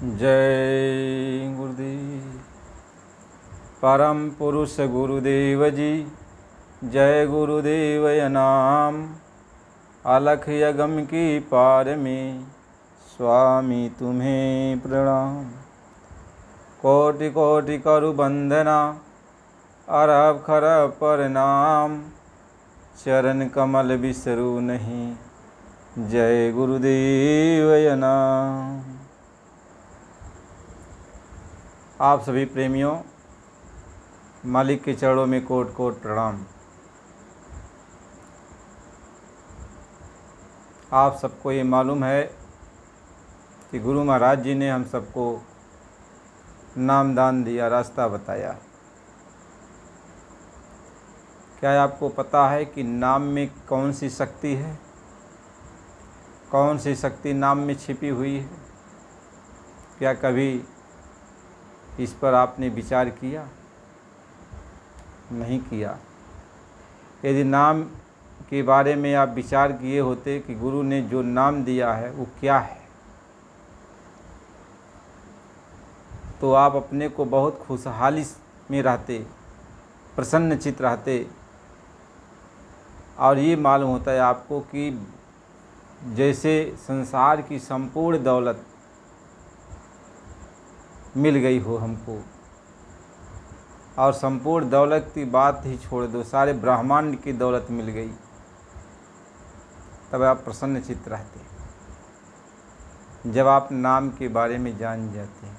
जय गुरुदेव। परम पुरुष गुरुदेव जी, जय गुरुदेव नाम। अलख यगम की पार में स्वामी तुम्हें प्रणाम। कोटि कोटि करु बंदना, अरब खरब प्रणाम। चरण कमल बिसरू नहीं, जय गुरुदेव नाम। आप सभी प्रेमियों, मालिक के चरणों में कोट कोट प्रणाम। आप सबको ये मालूम है कि गुरु महाराज जी ने हम सबको नामदान दिया, रास्ता बताया। क्या आपको पता है कि नाम में कौन सी शक्ति है? कौन सी शक्ति नाम में छिपी हुई है? क्या कभी इस पर आपने विचार किया? नहीं किया। यदि नाम के बारे में आप विचार किए होते कि गुरु ने जो नाम दिया है वो क्या है, तो आप अपने को बहुत खुशहाली में रहते, प्रसन्नचित्त रहते। और ये मालूम होता है आपको कि जैसे संसार की संपूर्ण दौलत मिल गई हो हमको, और संपूर्ण दौलत की बात ही छोड़ दो, सारे ब्रह्मांड की दौलत मिल गई, तब आप प्रसन्नचित्त रहते। जब आप नाम के बारे में जान जाते हैं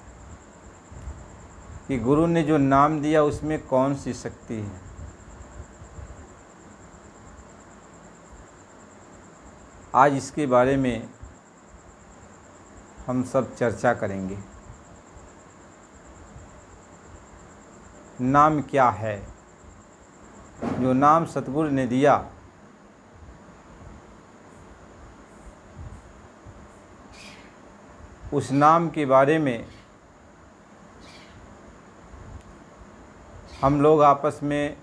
कि गुरु ने जो नाम दिया उसमें कौन सी शक्ति है। आज इसके बारे में हम सब चर्चा करेंगे। नाम क्या है? जो नाम सतगुरु ने दिया, उस नाम के बारे में हम लोग आपस में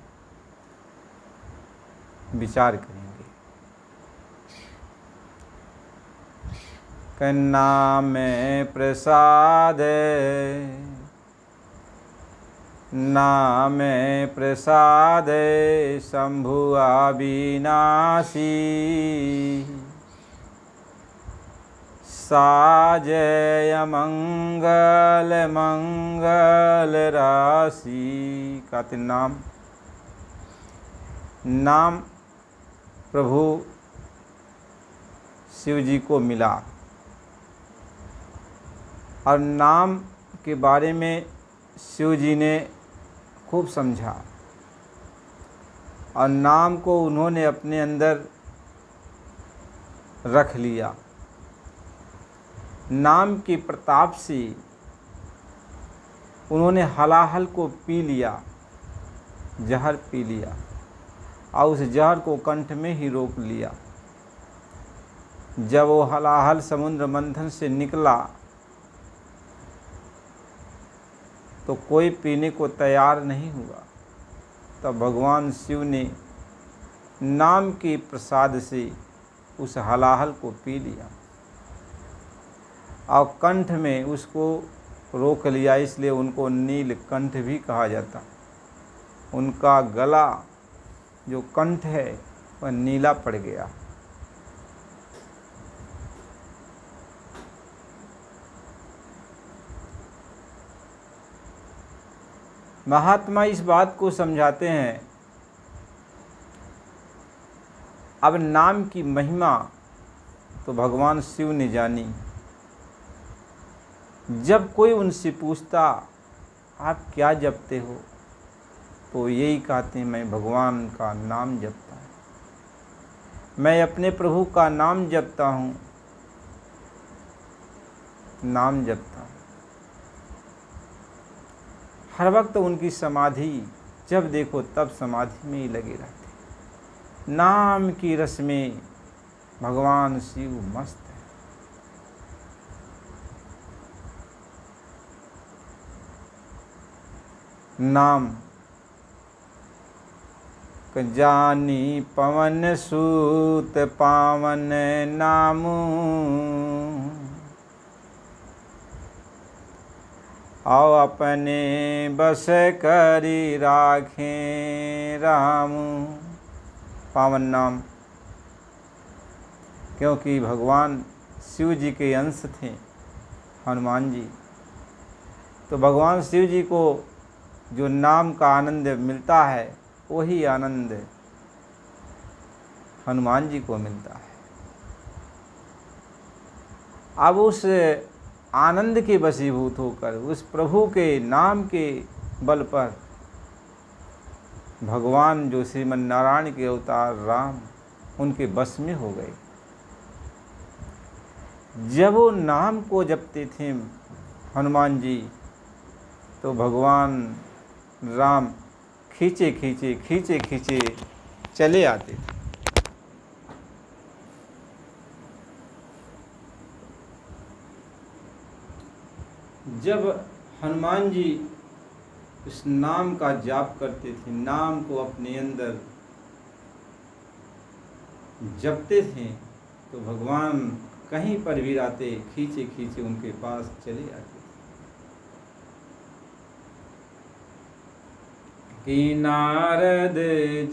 विचार करेंगे। कि नाम प्रसाद, नाम प्रसाद शंभु अविनाशी। साजय मंगल मंगल राशि। कहते नाम प्रभु शिव जी को मिला, और नाम के बारे में शिव जी ने खूब समझा, और नाम को उन्होंने अपने अंदर रख लिया। नाम के प्रताप से उन्होंने हलाहल को पी लिया, जहर पी लिया, और उस जहर को कंठ में ही रोक लिया। जब वो हलाहल समुद्र मंथन से निकला तो कोई पीने को तैयार नहीं हुआ। तब भगवान शिव ने नाम के प्रसाद से उस हलाहल को पी लिया और कंठ में उसको रोक लिया। इसलिए उनको नीलकंठ भी कहा जाता। उनका गला जो कंठ है वह नीला पड़ गया। महात्मा इस बात को समझाते हैं। अब नाम की महिमा तो भगवान शिव ने जानी। जब कोई उनसे पूछता आप क्या जपते हो, तो यही कहते हैं मैं भगवान का नाम जपता हूँ, मैं अपने प्रभु का नाम जपता हूँ, नाम जपता हूँ। हर वक्त उनकी समाधि, जब देखो तब समाधि में ही लगे रहते। नाम की रस में भगवान शिव मस्त है। नाम जानी पवन सूत पावन नामू। आओ अपने बस करी राखें राम। पावन नाम, क्योंकि भगवान शिव जी के अंश थे हनुमान जी, तो भगवान शिव जी को जो नाम का आनंद मिलता है वही आनंद हनुमान जी को मिलता है। अब उस आनंद के वशीभूत होकर उस प्रभु के नाम के बल पर भगवान जो श्रीमन नारायण के अवतार राम उनके बस में हो गए। जब वो नाम को जपते थे हनुमान जी, तो भगवान राम खींचे खींचे चले आते थे। जब हनुमान जी इस नाम का जाप करते थे, नाम को अपने अंदर जपते थे, तो भगवान कहीं पर भी रहते खींचे खींचे उनके पास चले आते कि नारद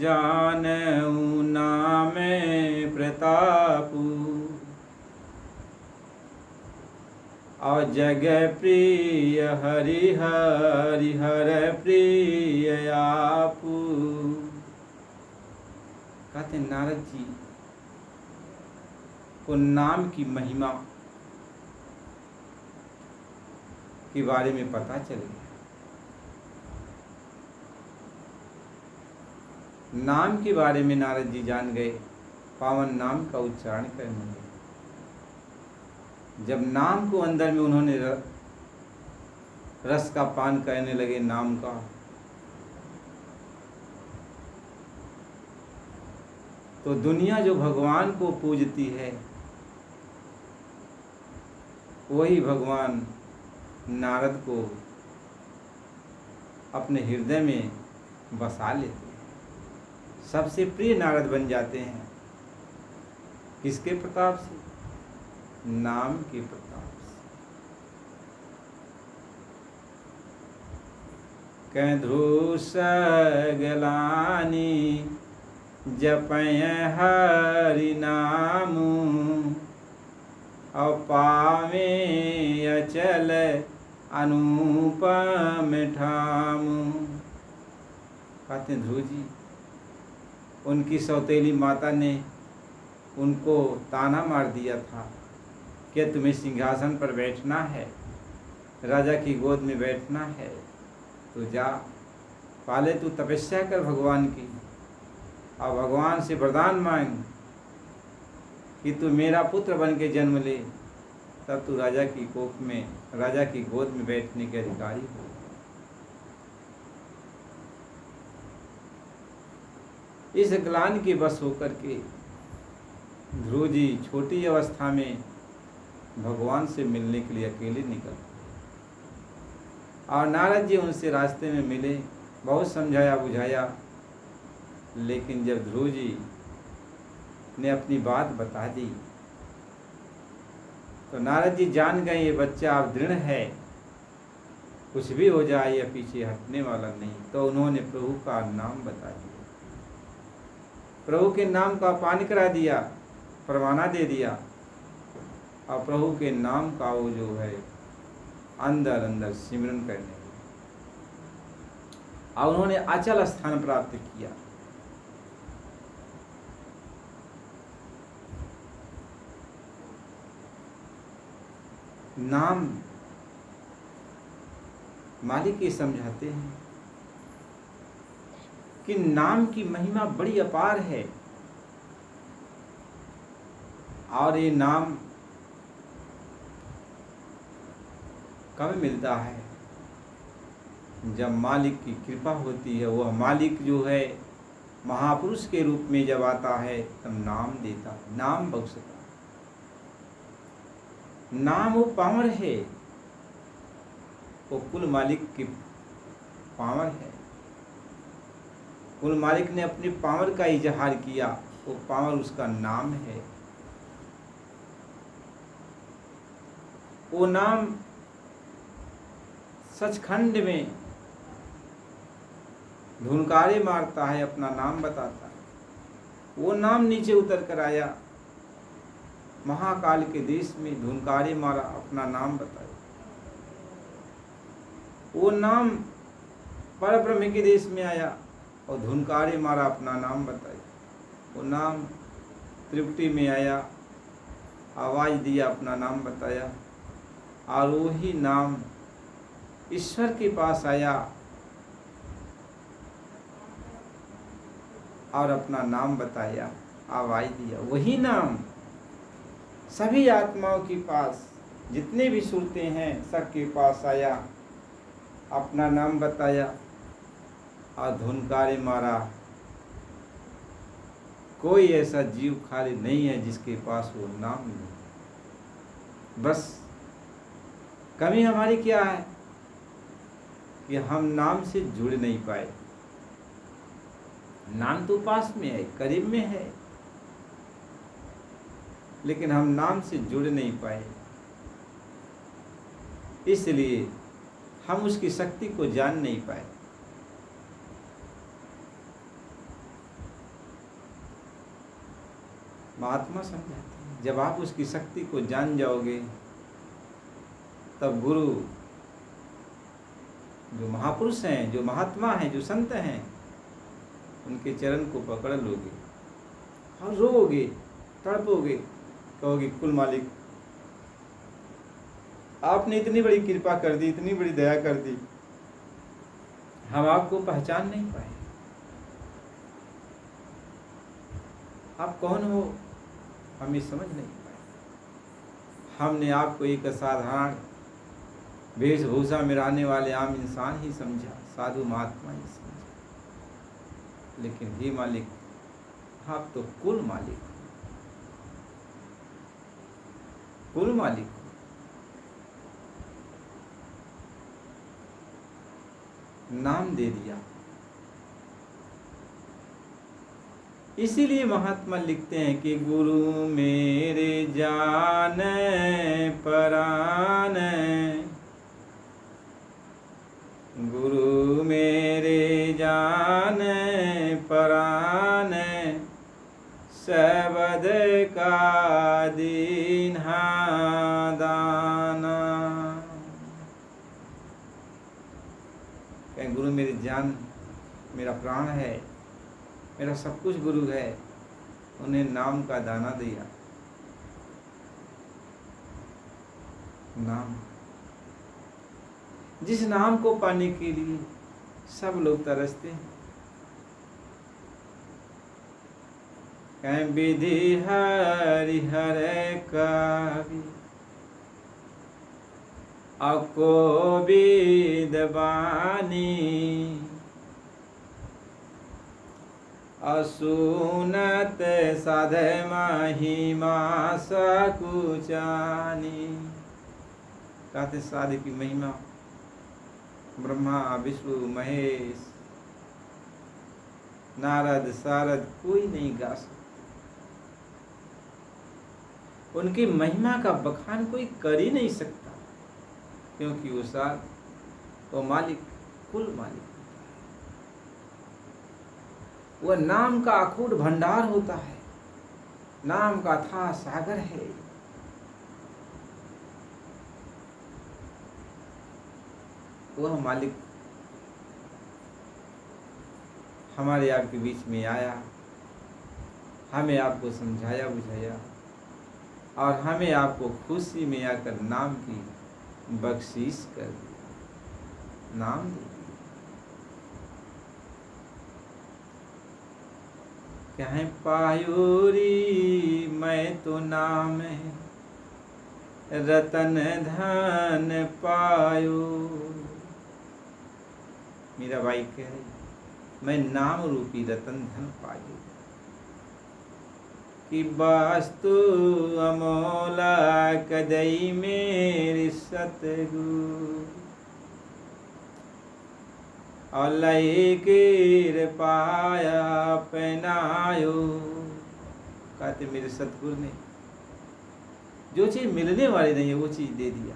जानऊ नाम प्रतापु और जग प्रिय हरि हरि हर प्रिय आपू। कहते नारद जी को नाम की महिमा के बारे में पता चल गया। नाम के बारे में नारद जी जान गए, पावन नाम का उच्चारण करने लगे। जब नाम को अंदर में उन्होंने रस का पान करने लगे नाम का, तो दुनिया जो भगवान को पूजती है वही भगवान नारद को अपने हृदय में बसा लेते हैं। सबसे प्रिय नारद बन जाते हैं। किसके प्रताप से? नाम के प्रताप से। कैंध्रु सगलानी जपय हरि नामु और पावे अचल अनुपम ठामु। कहते हैं ध्रुव जी, उनकी सौतेली माता ने उनको ताना मार दिया था कि तुम्हें सिंहासन पर बैठना है, राजा की गोद में बैठना है, तो जा पहले तू तपस्या कर भगवान की और भगवान से वरदान मांग कि तू मेरा पुत्र बन के जन्म ले, तब तू राजा की कोख में, राजा की गोद में बैठने के अधिकारी हो। इस ग्लानि के बस होकर के ध्रुव जी छोटी अवस्था में भगवान से मिलने के लिए अकेले निकल, और नारद जी उनसे रास्ते में मिले, बहुत समझाया बुझाया, लेकिन जब ध्रुव जी ने अपनी बात बता दी तो नारद जी जान गए ये बच्चा अब दृढ़ है, कुछ भी हो जाए या पीछे हटने वाला नहीं। तो उन्होंने प्रभु का नाम बता दिया, प्रभु के नाम का पान करा दिया, परवाना दे दिया, और प्रभु के नाम का वो जो है अंदर अंदर सिमरन करने लगे, और उन्होंने अचल स्थान प्राप्त किया। नाम मालिक ये समझाते हैं कि नाम की महिमा बड़ी अपार है, और ये नाम कब मिलता है? जब मालिक की कृपा होती है। वह मालिक जो है महापुरुष के रूप में जब आता है तब नाम देता है, नाम बख्शता है। नाम वो पावर है, वो कुल मालिक की पावर है। कुल मालिक ने अपनी पावर का इजहार किया, वो पावर उसका नाम है। वो नाम सचखंड में धुनकारे मारता है, अपना नाम बताता है। वो नाम नीचे उतर कर आया, महाकाल के देश में धुनकारे मारा, अपना नाम बताया। वो नाम परब्रह्म के देश में आया और धुनकारे मारा, अपना नाम बताया। वो नाम त्रिपुटी में आया, आवाज़ दिया, अपना नाम बताया। और वही नाम ईश्वर के पास आया और अपना नाम बताया, आवाज़ दिया। वही नाम सभी आत्माओं के पास, जितने भी सुरते हैं सबके पास आया, अपना नाम बताया और धुनकारे मारा। कोई ऐसा जीव खाली नहीं है जिसके पास वो नाम नहीं। बस कमी हमारी क्या है कि हम नाम से जुड़ नहीं पाए। नाम तो पास में है, करीब में है, लेकिन हम नाम से जुड़ नहीं पाए। इसलिए हम उसकी शक्ति को जान नहीं पाए। महात्मा समझाते हैं, जब आप उसकी शक्ति को जान जाओगे तब गुरु, जो महापुरुष हैं, जो महात्मा हैं, जो संत हैं, उनके चरण को पकड़ लोगे और रोओगे, तड़पोगे, कहोगे कुल मालिक आपने इतनी बड़ी कृपा कर दी, इतनी बड़ी दया कर दी, हम आपको पहचान नहीं पाए। आप कौन हो हमें समझ नहीं पाए। हमने आपको एक असाधारण वेशभूषा में रहने वाले आम इंसान ही समझा, साधु महात्मा ही समझा। लेकिन हे मालिक, आप तो कुल मालिक हो, कुल मालिक हो। नाम दे दिया। इसीलिए महात्मा लिखते हैं कि गुरु मेरे जान परान, गुरु मेरे जान परान, सबद का दीन्हा दाना। कहें गुरु मेरी जान, मेरा प्राण है, मेरा सब कुछ गुरु है। उन्हें नाम का दाना दिया। नाम, जिस नाम को पाने के लिए सब लोग तरसते हैं। कहें विधि हरिहर कवि अको विदवानी, असुनत साध महिमा सकुचानी। कहते साध की महिमा ब्रह्मा विष्णु महेश नारद सारद कोई नहीं गा सकता। उनकी महिमा का बखान कोई कर ही नहीं सकता, क्योंकि वो साध, वो मालिक, कुल मालिक होता है। वह नाम का अखूट भंडार होता है, नाम का था सागर है। वह मालिक हमारे आपके बीच में आया, हमें आपको समझाया बुझाया और हमें आपको खुशी में आकर नाम की बख्शीश कर दिया, नाम दे दिया। कहें पायूरी मैं तो नाम है रतन धन पायो। मीरा बाई कह रही, मैं नाम रूपी रतन धन पायो कि वास्तु अमोला कदई मेरी सतगुरु और लय कीर पाया पहनायो। कहते मेरे सतगुरु ने जो चीज मिलने वाली नहीं है वो चीज दे दिया।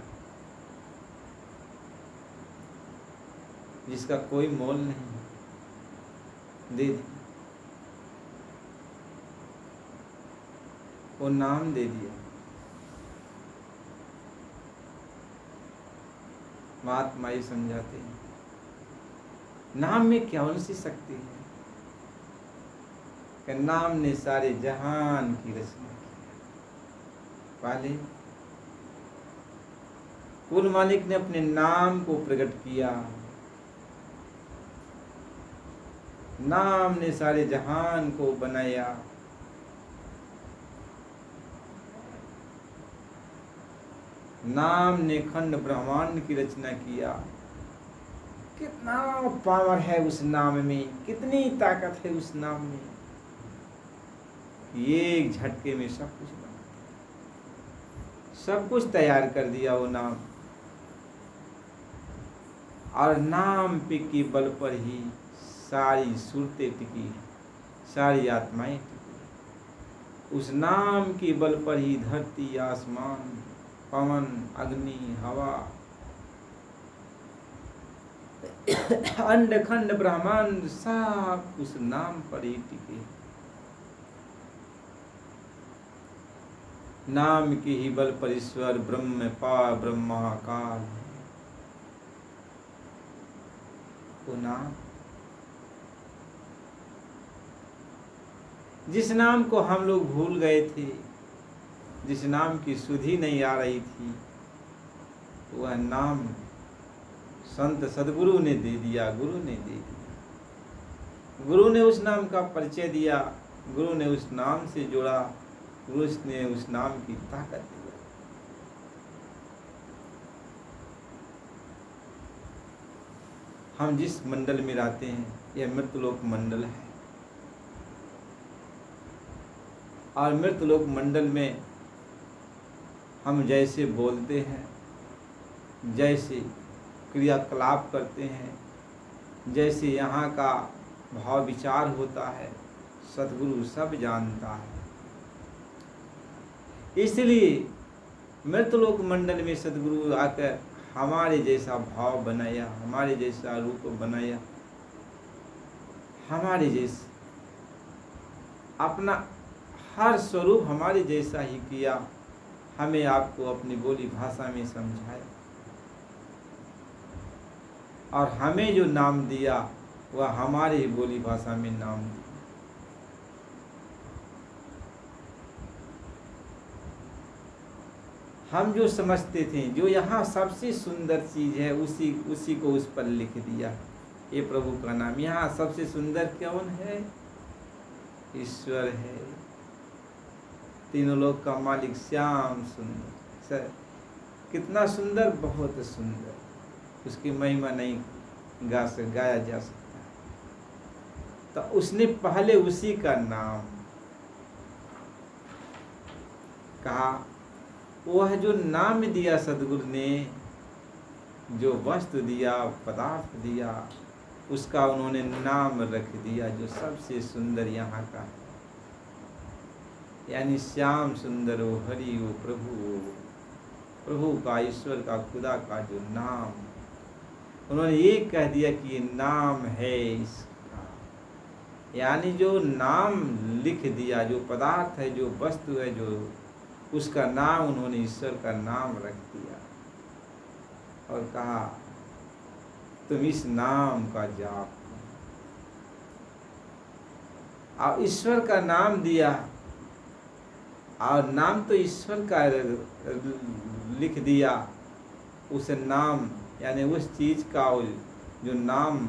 जिसका कोई मोल नहीं, दे दिया, वो नाम दे दिया। महात्मा ये समझाते हैं नाम में कौन सी शक्ति है कि नाम ने सारे जहान की रचना की। पहले कुल मालिक ने अपने नाम को प्रकट किया, नाम ने सारे जहान को बनाया। नाम ने खंड ब्रह्मांड की रचना किया। कितना पावर है उस नाम में, कितनी ताकत है उस नाम में। ये एक झटके में सब कुछ बना, सब कुछ तैयार कर दिया वो नाम। और नाम पे के बल पर ही सारी सूरतें टिकी, सारी आत्माएं टिकी। उस नाम के बल पर ही धरती, आसमान, पवन, अग्नि, हवा, अंड खंड ब्रह्मांड सब उस नाम पर ही टिके। नाम के ही बल पर ईश्वर ब्रह्म पार ब्रह्माकार है। वो नाम, जिस नाम को हम लोग भूल गए थे, जिस नाम की सुधि नहीं आ रही थी, वह नाम संत सदगुरु ने दे दिया, गुरु ने दे दिया। गुरु ने उस नाम का परिचय दिया, गुरु ने उस नाम से जोड़ा, गुरु ने उस नाम की ताकत दी। हम जिस मंडल में रहते हैं यह मृतलोक मंडल है, और मृतलोक मंडल में हम जैसे बोलते हैं, जैसे क्रियाकलाप करते हैं, जैसे यहाँ का भाव विचार होता है, सद्गुरु सब जानता है। इसलिए मृतलोक मंडल में सद्गुरु आकर हमारे जैसा भाव बनाया, हमारे जैसा रूप बनाया, हमारे जैसा अपना हर स्वरूप हमारे जैसा ही किया। हमें आपको अपनी बोली भाषा में समझाया, और हमें जो नाम दिया वह हमारे ही बोली भाषा में नाम दिया। हम जो समझते थे, जो यहाँ सबसे सुंदर चीज़ है, उसी को उस पर लिख दिया। ये प्रभु का नाम, यहाँ सबसे सुंदर कौन है? ईश्वर है, तीनों लोक का मालिक, श्याम सुंदर। सर कितना सुंदर, बहुत सुंदर, उसकी महिमा नहीं गाया जा सकता। तो उसने पहले उसी का नाम कहा। वह जो नाम दिया सद्गुरु ने, जो वस्तु दिया, पदार्थ दिया, उसका उन्होंने नाम रख दिया जो सबसे सुंदर यहाँ का है। यानी श्याम सुंदर हो, हरि हो, प्रभु हो, प्रभु का, ईश्वर का, खुदा का जो नाम, उन्होंने ये कह दिया कि ये नाम है इसका। यानी जो नाम लिख दिया, जो पदार्थ है, जो वस्तु है, जो उसका नाम उन्होंने ईश्वर का नाम रख दिया, और कहा तुम इस नाम का जाप करो। और ईश्वर का नाम दिया, और नाम तो ईश्वर का लिख दिया। उस नाम यानी उस चीज़ का जो नाम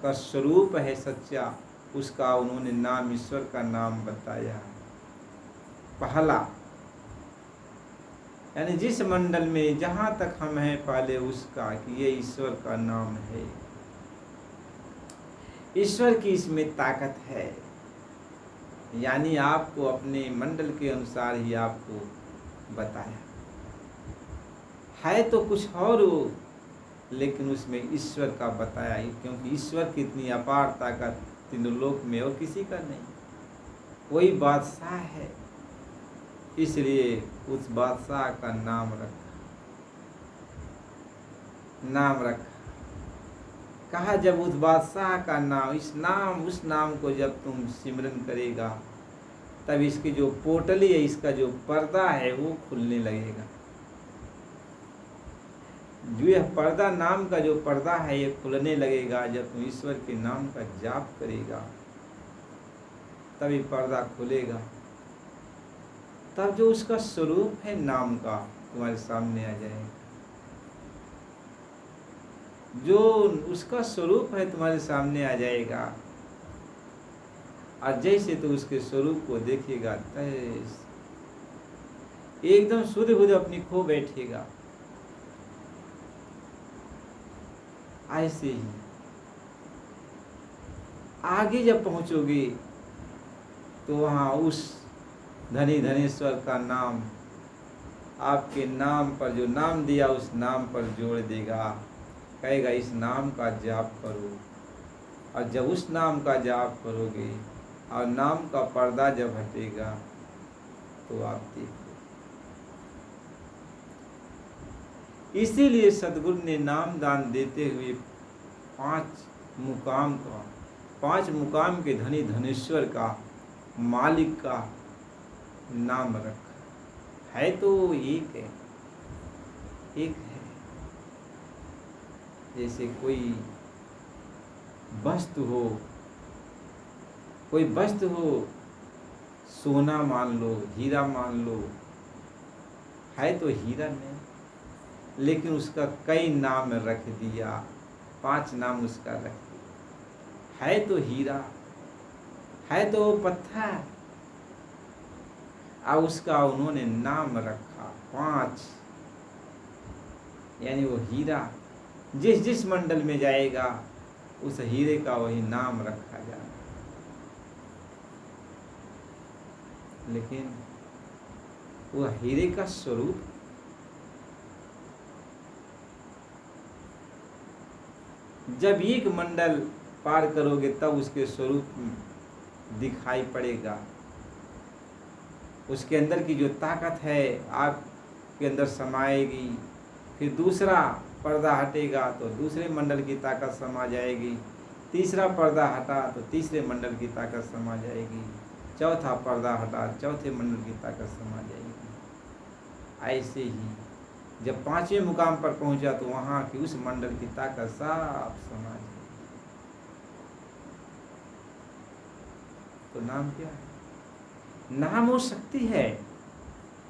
का स्वरूप है सच्चा, उसका उन्होंने नाम ईश्वर का नाम बताया। पहला यानी जिस मंडल में जहाँ तक हम हैं, पहले उसका कि ये ईश्वर का नाम है। ईश्वर की इसमें ताकत है। यानी आपको अपने मंडल के अनुसार ही आपको बताया है, तो कुछ और हो, लेकिन उसमें ईश्वर का बताया ही, क्योंकि ईश्वर की इतनी अपार ताकत तीनों लोक में और किसी का नहीं। वही बादशाह है, इसलिए उस बादशाह का नाम रखा। कहा जब उस बादशाह का नाम, उस नाम को जब तुम सिमरन करेगा, तब इसकी जो पोटली है, इसका जो पर्दा है वो खुलने लगेगा। जो यह पर्दा, नाम का जो पर्दा है, ये खुलने लगेगा जब तुम ईश्वर के नाम का जाप करेगा, तभी पर्दा खुलेगा। तब जो उसका स्वरूप है नाम का तुम्हारे सामने आ जाएगा। जो उसका स्वरूप है तुम्हारे सामने आ जाएगा, और जैसे तो उसके स्वरूप को देखेगा, एकदम शुद्ध बुद्ध अपनी खो बैठेगा। ऐसे ही आगे जब पहुंचोगे तो वहाँ उस धनी धनेश्वर का नाम आपके नाम पर, जो नाम दिया उस नाम पर जोड़ देगा, कहेगा इस नाम का जाप करो। और जब उस नाम का जाप करोगे और नाम का पर्दा जब हटेगा तो आप देखो। इसीलिए सद्गुरु ने नाम दान देते हुए 5 मुकाम के धनी धनेश्वर का, मालिक का नाम रखा है। तो एक है। जैसे कोई वस्तु हो, सोना मान लो, हीरा मान लो, है तो हीरा नहीं, लेकिन उसका कई नाम रख दिया, 5 नाम उसका रख दिया। है तो हीरा, है तो पत्थर, और उसका उन्होंने नाम रखा 5। यानी वो हीरा जिस मंडल में जाएगा उस हीरे का वही नाम रखा जाए। लेकिन वह हीरे का स्वरूप, जब एक मंडल पार करोगे तब उसके स्वरूप दिखाई पड़ेगा। उसके अंदर की जो ताकत है आपके अंदर समाएगी। फिर दूसरा पर्दा हटेगा तो दूसरे मंडल की ताकत समा जाएगी। तीसरा पर्दा हटा तो तीसरे मंडल की ताकत समा जाएगी। चौथा पर्दा हटा, चौथे मंडल की ताकत समा जाएगी। ऐसे ही जब 5वें मुकाम पर पहुंचा तो वहां की उस मंडल की ताकत साफ समा जाएगी। तो नाम क्या है? नाम वो शक्ति है,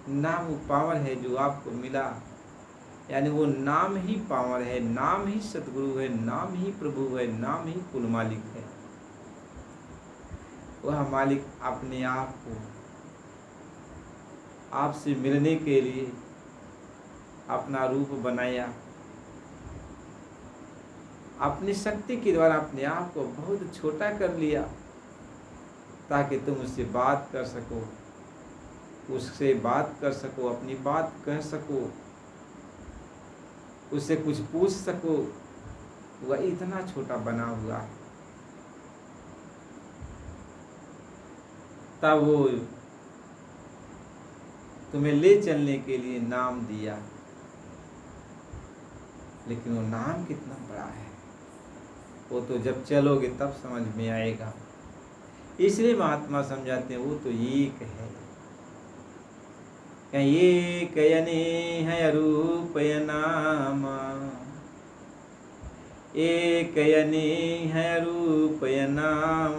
नाम वो पावर है जो आपको मिला। यानी वो नाम ही पावर है, नाम ही सतगुरु है, नाम ही प्रभु है, नाम ही कुल मालिक है। वह मालिक अपने आप को आपसे मिलने के लिए अपना रूप बनाया, अपनी शक्ति के द्वारा अपने आप को बहुत छोटा कर लिया, ताकि तुम उससे बात कर सको, उससे बात कर सको, अपनी बात कह सको, उससे कुछ पूछ सको। वह इतना छोटा बना हुआ है। तब वो तुम्हें ले चलने के लिए नाम दिया। लेकिन वो नाम कितना बड़ा है वो तो जब चलोगे तब समझ में आएगा। इसलिए महात्मा समझाते हैं वो तो एक है। एक अनेह अरूप नाम, एक अनेह अरूप नाम,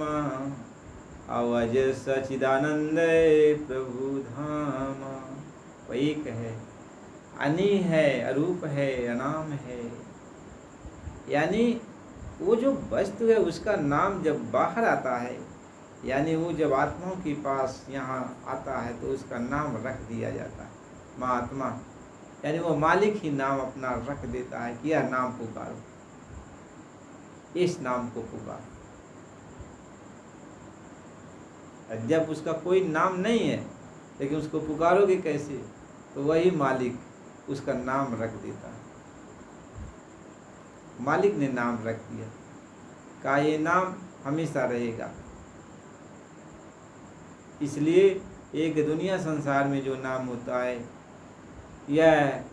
अवज सचिदानंद प्रभु धाम। वो एक है, अनी है, अरूप है, अनाम है। यानी वो जो वस्तु है उसका नाम जब बाहर आता है, यानी वो जब आत्माओं के पास यहाँ आता है तो उसका नाम रख दिया जाता है। महात्मा यानी वो मालिक ही नाम अपना रख देता है कि यह नाम पुकारो, इस नाम को पुकारो। जब उसका कोई नाम नहीं है लेकिन उसको पुकारोगे कैसे, तो वही मालिक उसका नाम रख देता है। मालिक ने नाम रख दिया, का ये नाम हमेशा रहेगा। इसलिए एक दुनिया संसार में जो नाम होता है, यह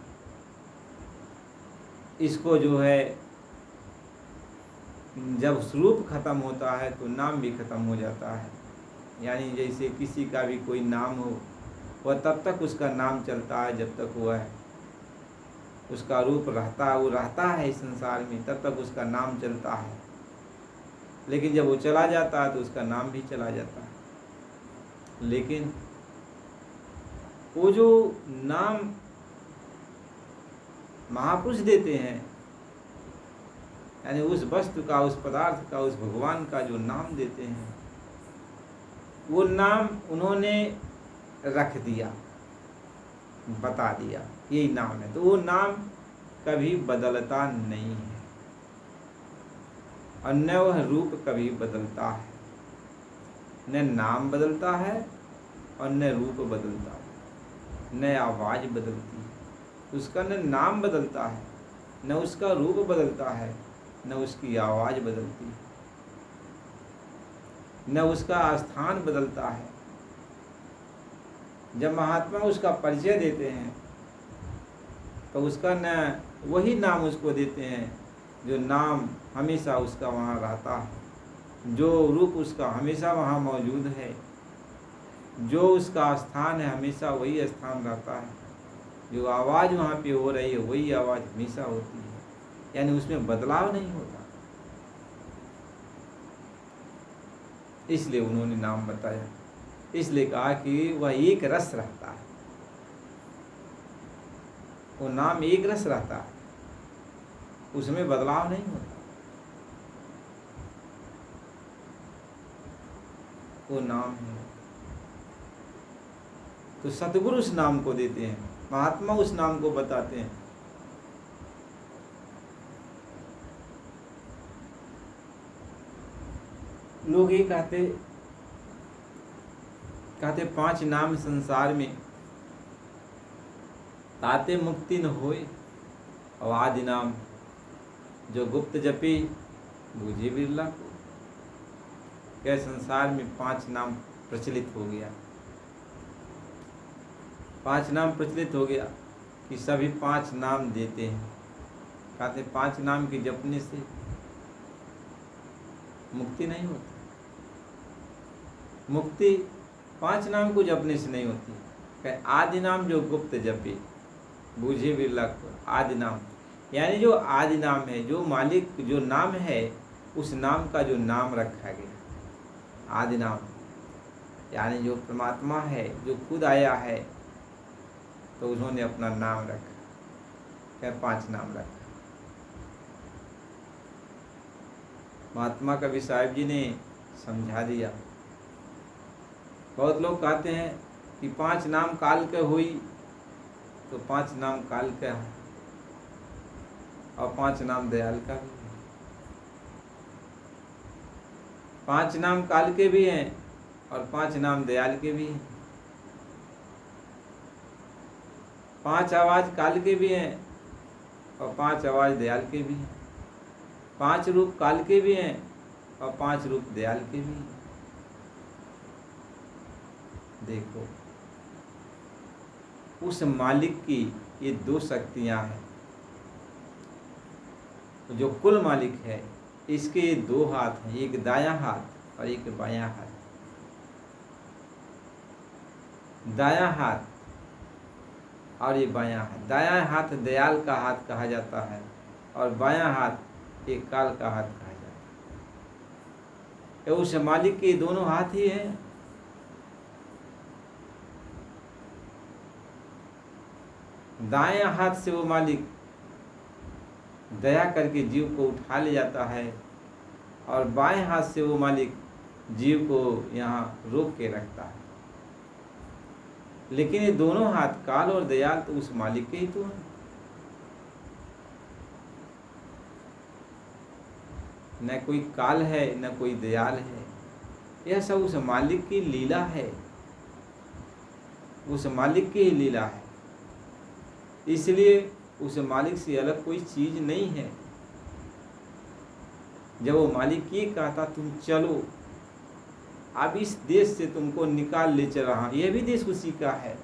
इसको जो है जब स्वरूप खत्म होता है तो नाम भी खत्म हो जाता है। यानी जैसे किसी का भी कोई नाम हो, वह तब तक उसका नाम चलता है जब तक वह उसका रूप रहता है, वो रहता है इस संसार में, तब तक उसका नाम चलता है। लेकिन जब वो चला जाता है तो उसका नाम भी चला जाता है। लेकिन वो जो नाम महापुरुष देते हैं, यानी उस वस्तु का, उस पदार्थ का, उस भगवान का जो नाम देते हैं, वो नाम उन्होंने रख दिया, बता दिया यही नाम है। तो वो नाम कभी बदलता नहीं है और न वह रूप कभी बदलता है। न नाम बदलता है और न रूप बदलता है, न आवाज़ बदलती है। उसका न नाम बदलता है, न उसका रूप बदलता है, न उसकी आवाज़ बदलती है, न उसका स्थान बदलता है। जब महात्मा उसका परिचय देते हैं तो उसका न वही नाम उसको देते हैं जो नाम हमेशा उसका वहाँ रहता है, जो रूप उसका हमेशा वहाँ मौजूद है, जो उसका स्थान है हमेशा वही स्थान रहता है, जो आवाज़ वहाँ पे हो रही है वही आवाज़ हमेशा होती है, यानी उसमें बदलाव नहीं होता। इसलिए उन्होंने नाम बताया, इसलिए कहा कि वह एक रस रहता है, वो नाम एक रस रहता है, उसमें बदलाव नहीं होता। वो नाम है। तो सतगुरु उस नाम को देते हैं, महात्मा उस नाम को बताते हैं। लोग ये कहते 5 नाम संसार में ताते मुक्ति न होए, और आदि नाम जो गुप्त जपे बूझे बिरला को। क्या संसार में 5 नाम प्रचलित हो गया, 5 नाम प्रचलित हो गया कि सभी 5 नाम देते हैं। कहते 5 नाम के जपने से मुक्ति नहीं होती। मुक्ति 5 नाम को जपने से नहीं होती। क्या आदि नाम जो गुप्त जपे बूझे बिरला को। आदि नाम यानी जो आदि नाम है, जो मालिक जो नाम है, उस नाम का जो नाम रखा गया आदि नाम, यानी जो परमात्मा है, जो खुद आया है, तो उन्होंने अपना नाम रखा। क्या 5 नाम रखा। महात्मा कबीर साहिब जी ने समझा दिया। बहुत लोग कहते हैं कि 5 नाम काल के हुई, तो 5 नाम काल का है और 5 नाम दयाल का भी है। 5 नाम काल के भी हैं और 5 नाम दयाल के भी हैं। 5 आवाज़ काल के भी हैं और 5 आवाज़ दयाल के भी हैं। 5 रूप काल के भी हैं और 5 रूप दयाल के भी हैं। देखो, उस मालिक की ये 2 शक्तियाँ हैं। तो जो कुल मालिक है, इसके 2 हाथ हैं, एक दायां हाथ और एक बायां हाथ। दायां हाथ और ये बायां हाथ। दायां हाथ दयाल का हाथ कहा जाता है और बायां हाथ एक काल का हाथ कहा जाता है। उस मालिक के दोनों हाथ ही हैं। दायां हाथ से वो मालिक दया करके जीव को उठा ले जाता है और बाएं हाथ से वो मालिक जीव को यहाँ रोक के रखता है। लेकिन ये दोनों हाथ काल और दयाल तो उस मालिक के ही तो हैं। न कोई काल है न कोई दयाल है, यह सब उस मालिक की लीला है, उस मालिक की ही लीला है। इसलिए उस मालिक से अलग कोई चीज़ नहीं है। जब वो मालिक ये कहता तुम चलो, अब इस देश से तुमको निकाल ले चल रहा, यह भी देश उसी का है।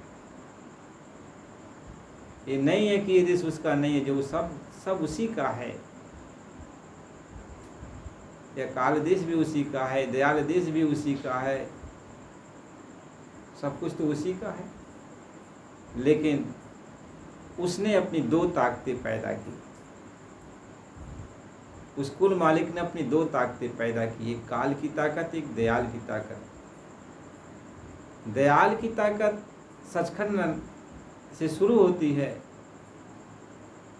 ये नहीं है कि ये देश उसका नहीं है, जो सब उसी का है। या काल देश भी उसी का है, दयाल देश भी उसी का है, सब कुछ तो उसी का है। लेकिन उसने अपनी दो ताकतें पैदा की, उस कुल मालिक ने अपनी दो ताकतें पैदा की, एक काल की ताकत, एक दयाल की ताकत। दयाल की ताकत सचखंड से शुरू होती है,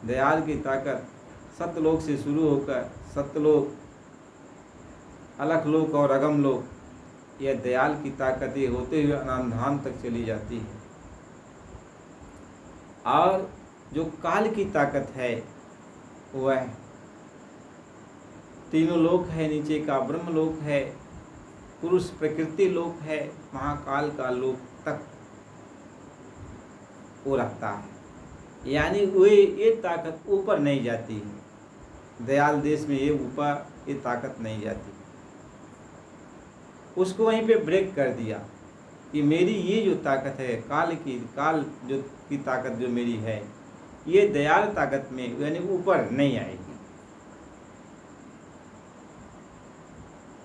दयाल की ताकत सत्यलोक से शुरू होकर सत्यलोक, अलखलोक और अगमलोक, यह दयाल की ताकत ये होते हुए अनंतधाम तक चली जाती है। और जो काल की ताकत है वह तीनों लोक है, नीचे का ब्रह्म लोक है, पुरुष प्रकृति लोक है, महाकाल का लोक तक वो रहता है। यानी ये ताकत ऊपर नहीं जाती है, दयाल देश में ये ऊपर ये ताकत नहीं जाती। उसको वहीं पे ब्रेक कर दिया कि मेरी ये जो ताकत है काल जो की ताकत जो मेरी है, ये दयाल ताकत में यानी ऊपर नहीं आएगी,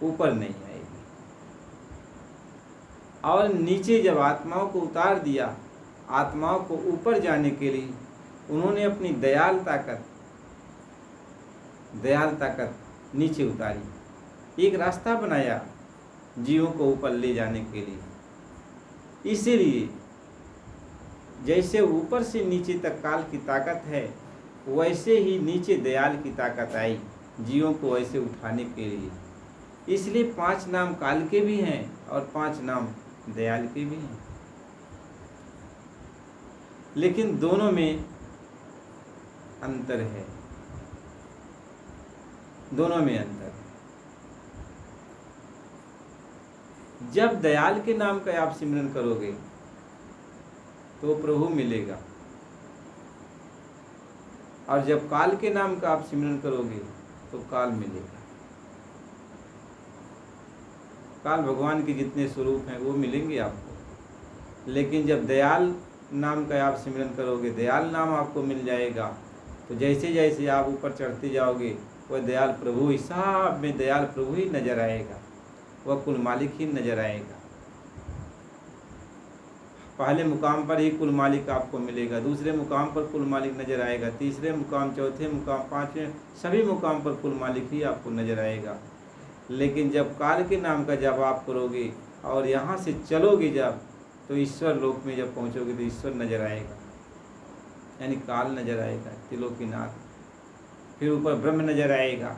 ऊपर नहीं आएगी। और नीचे जब आत्माओं को उतार दिया, आत्माओं को ऊपर जाने के लिए उन्होंने अपनी दयाल ताकत नीचे उतारी, एक रास्ता बनाया जीवों को ऊपर ले जाने के लिए। इसीलिए जैसे ऊपर से नीचे तक काल की ताकत है, वैसे ही नीचे दयाल की ताकत आई जीवों को ऐसे उठाने के लिए। इसलिए 5 नाम काल के भी हैं और 5 नाम दयाल के भी हैं, लेकिन दोनों में अंतर है, दोनों में अंतर है। जब दयाल के नाम का आप सिमरन करोगे तो प्रभु मिलेगा, और जब काल के नाम का आप सिमरन करोगे तो काल मिलेगा। काल भगवान के जितने स्वरूप हैं वो मिलेंगे आपको, लेकिन जब दयाल नाम का आप सिमरन करोगे, दयाल नाम आपको मिल जाएगा, तो जैसे जैसे आप ऊपर चढ़ते जाओगे वह दयाल प्रभु हिसाब में दयाल प्रभु ही नजर आएगा, वह कुल मालिक ही नजर आएगा। पहले मुकाम पर ही कुल मालिक आपको मिलेगा, दूसरे मुकाम पर कुल मालिक नजर आएगा, तीसरे मुकाम, चौथे मुकाम, पांचवें, सभी मुकाम पर कुल मालिक ही आपको नजर आएगा। लेकिन जब काल के नाम का जप आप करोगे और यहाँ से चलोगे जब, तो ईश्वर लोक में जब पहुँचोगे तो ईश्वर नजर आएगा, यानी काल नजर आएगा, त्रिलोकीनाथ। फिर ऊपर ब्रह्म नजर आएगा,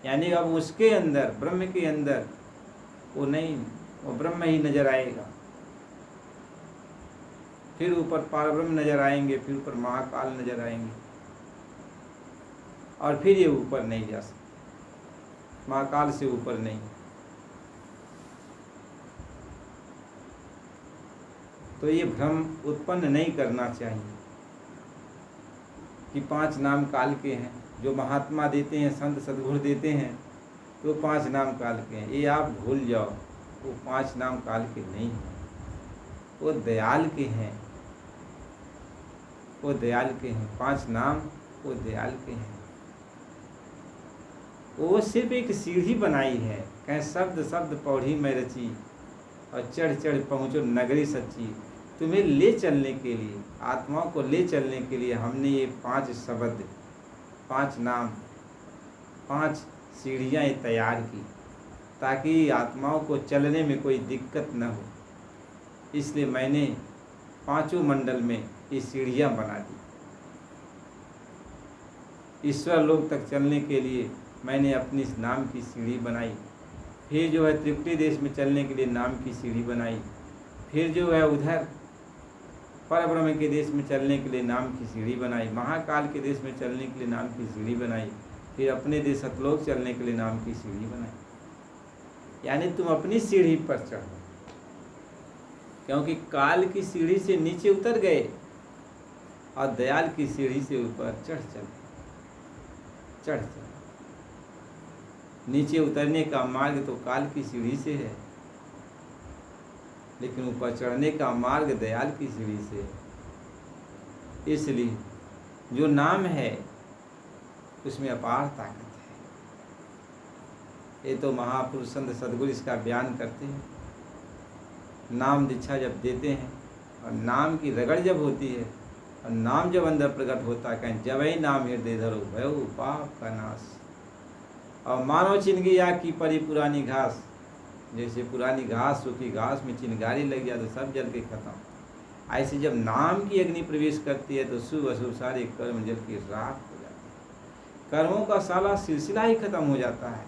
यानी अब उसके अंदर, ब्रह्म के अंदर वो नहीं, वो ब्रह्म ही नजर आएगा। फिर ऊपर पारब्रह्म नजर आएंगे, फिर ऊपर महाकाल नजर आएंगे, और फिर ये ऊपर नहीं जा सकते, महाकाल से ऊपर नहीं। तो ये भ्रम उत्पन्न नहीं करना चाहिए कि 5 नाम काल के हैं। जो महात्मा देते हैं, संत सद्गुरु देते हैं, तो 5 नाम काल के हैं, ये आप भूल जाओ। वो 5 नाम काल के नहीं हैं, वो दयाल के हैं, वो दयाल के हैं। 5 नाम वो दयाल के हैं। वो सिर्फ एक सीढ़ी बनाई है, कहें शब्द शब्द पौड़ी में रची, और चढ़ चढ़ पहुँचो नगरी सच्ची। तुम्हें ले चलने के लिए, आत्माओं को ले चलने के लिए हमने ये 5 शब्द, 5 नाम, 5 सीढ़ियाँ तैयार की, ताकि आत्माओं को चलने में कोई दिक्कत न हो। इसलिए मैंने 5 मंडल में ये सीढ़ियाँ बना दी। ईश्वर लोक तक चलने के लिए मैंने अपनी इस नाम की सीढ़ी बनाई। फिर जो है त्रिपुटी देश में चलने के लिए नाम की सीढ़ी बनाई। फिर जो है उधर परब्रह्म के देश में चलने के लिए नाम की सीढ़ी बनाई। महाकाल के देश में चलने के लिए नाम की सीढ़ी बनाई। फिर अपने देश सतलोक चलने के लिए नाम की सीढ़ी बनाई। यानी तुम अपनी सीढ़ी पर चढ़ो, क्योंकि काल की सीढ़ी से नीचे उतर गए और दयाल की सीढ़ी से ऊपर चढ़ चल। नीचे उतरने का मार्ग तो काल की सीढ़ी से है, लेकिन ऊपर चढ़ने का मार्ग दयाल की सीढ़ी से है। इसलिए जो नाम है उसमें अपार ताकत है। ये तो महापुरुष संत सदगुरु इसका बयान करते हैं। नाम दीक्षा जब देते हैं और नाम की रगड़ जब होती है और नाम जब अंदर प्रकट होता है, कहें जब ही नाम हृदय धरो भयो पाप का नाश। और मानव चिनगिया की परी पुरानी घास, जैसे पुरानी घास सूखी घास में चिनगारी लग जाए तो सब जल के खत्म, ऐसे जब नाम की अग्नि प्रवेश करती है तो शुभ अशुभ सारे कर्म जल के राख हो जाते हैं। कर्मों का साला सिलसिला ही खत्म हो जाता है,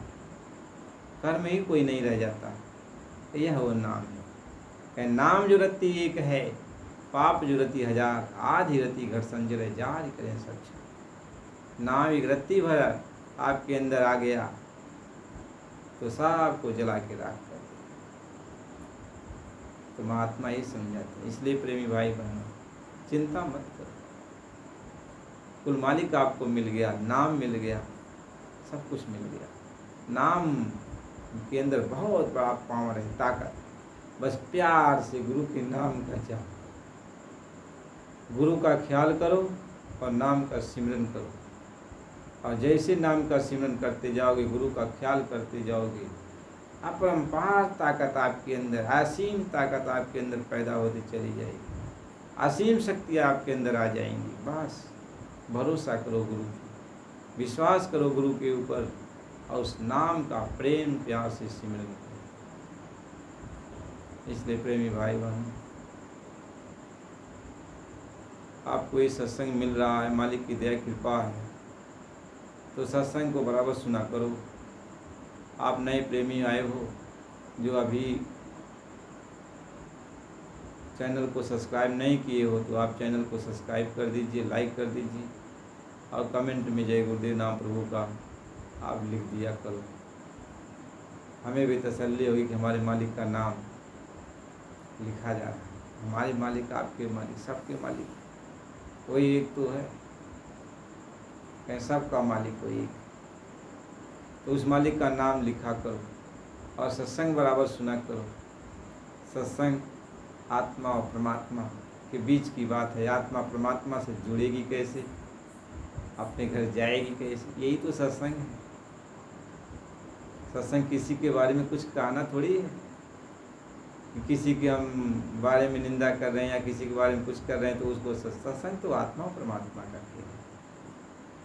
कर्म ही कोई नहीं रह जाता। यह वो नाम है। नाम जो रति एक है, पाप जो रति हजार, आधी रति घर संजय जार करें सच। नाम एक रत्ती भर आपके अंदर आ गया तो सबको जला के राख कर दे। तो महात्मा ये समझाते हैं। इसलिए प्रेमी भाई बहनों, चिंता मत करो, कुल मालिक आपको मिल गया, नाम मिल गया, सब कुछ मिल गया। नाम के अंदर बहुत बड़ा पावर है, ताकत। बस प्यार से गुरु के नाम का जाप, गुरु का ख्याल करो और नाम का सिमरन करो। और जैसे नाम का सिमरन करते जाओगे, गुरु का ख्याल करते जाओगे, अपरंपार ताकत आपके अंदर, असीम ताकत आपके अंदर पैदा होती चली जाएगी, असीम शक्ति आपके अंदर आ जाएंगी। बस भरोसा करो गुरु की, विश्वास करो गुरु के ऊपर और उस नाम का प्रेम प्यार से सिमरन करो। इसलिए प्रेमी भाई बहन, आपको ये सत्संग मिल रहा है, मालिक की दया कृपा है, तो सत्संग को बराबर सुना करो। आप नए प्रेमी आए हो जो अभी चैनल को सब्सक्राइब नहीं किए हो, तो आप चैनल को सब्सक्राइब कर दीजिए, लाइक कर दीजिए और कमेंट में जय गुरुदेव नाम प्रभु का आप लिख दिया करो। हमें भी तसल्ली होगी कि हमारे मालिक का नाम लिखा जा रहा है। हमारे मालिक, आपके मालिक, सबके मालिक कोई एक तो है, कहीं सबका मालिक कोई एक। तो उस मालिक का नाम लिखा करो और सत्संग बराबर सुना करो। सत्संग आत्मा और परमात्मा के बीच की बात है। आत्मा परमात्मा से जुड़ेगी कैसे, अपने घर जाएगी कैसे, यही तो सत्संग है। सत्संग किसी के बारे में कुछ कहना थोड़ी है कि किसी के हम बारे में निंदा कर रहे हैं या किसी के बारे में कुछ कर रहे हैं तो उसको सत्संग तो आत्मा और परमात्मा का है।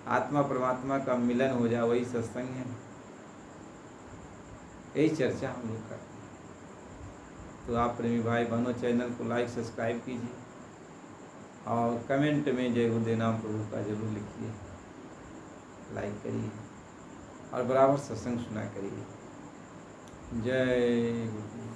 आत्मा परमात्मा का मिलन हो जाए वही सत्संग है। यही चर्चा हम लोग करते हैं। तो आप प्रेमी भाई बहनों, चैनल को लाइक सब्सक्राइब कीजिए और कमेंट में जय गुरुदेव नाम प्रभु का जरूर लिखिए, लाइक करिए और बराबर सत्संग सुना करिए। जय गुरुदेव।